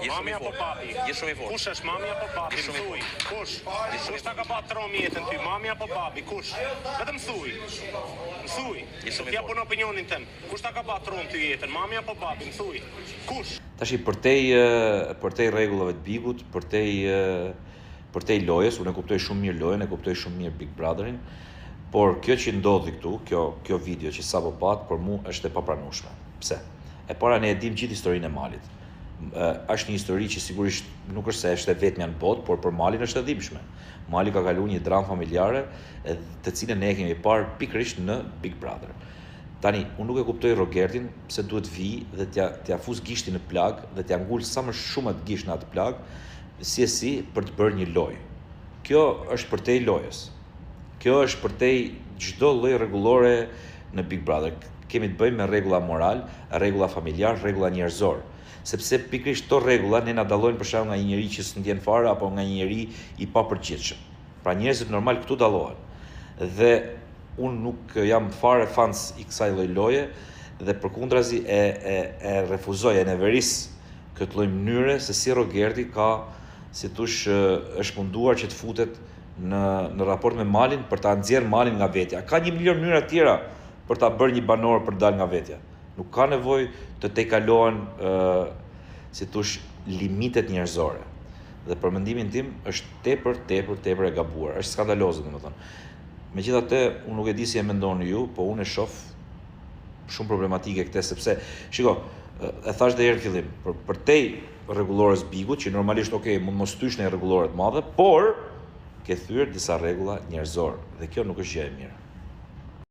Mami apo papi? Je shumë i fortë. Kush është mami apo papi? Thuj. Kush? Kush ta ka patron jetën ty? Mami apo papi? Kush? Vetëm thuj. Mësuj. Ti apo në opinionin tim. Kush ta ka patron ty jetën? Mami apo papi? Mësuj. Kush? Tashi për te rregullave të Bigut, për te lojës, unë e kuptoj shumë mirë lojën, e kuptoj shumë mirë Big Brotherin, por kjo që ndodhi këtu, kjo video që sapo pat, për mua është e papranueshme. Pse? E para ne e dim gjithë historinë e Malit. Është një histori që sigurisht nuk është se është e vetmja në botë, por për Malin është e dhimbshme. Mali ka kaluar një dramë familjare, të cilën ne e kemi parë pikërisht në Big Brother. Tani, unë nuk e kuptoj Rogertin pse duhet vi dhe t'ja fus gishtin në plag dhe t'ja ngul sa më shumë atë gisht në atë plag, si për të bërë një lojë. Kjo është për te lojës. Kjo është për te çdo lloj rregullore në Big Brother. Kemi të bëjmë me rregulla moral, rregulla familjar, rregulla njerëzor. Sepse pikërisht këto rregulla ne na dallojnë për shembull nga një njerëz që s'ndjen fare apo nga një njerëz i papërgjithshëm. Pra njerëzit normal këtu dallohen. Dhe unë nuk jam fare fans i kësaj lloj loje dhe përkundrazi e refuzoj, e neveris këtë lloj mënyre se si Rogerti ka, si thush, është munduar që të futet në raport me Malin për ta nxjerrë Malin nga vetja. Ka 1 milion mënyra tjera për ta bërë një banor për dal nga vetja. Nuk ka nevojë të tejkalohen, si thush, limitet njerëzore. Dhe për mendimin tim është tepër e gabuar, është skandaloze domethënë. Megjithatë, unë nuk e di si e mendoni ju, po unë e shoh shumë problematike këtë, sepse shiko, e thash dhe herë në fillim, për te rregullores Bigut, që normalisht mund mos tysh në rregullore të madhe, por ke thyer disa rregulla njerëzore dhe kjo nuk është gjë e mirë.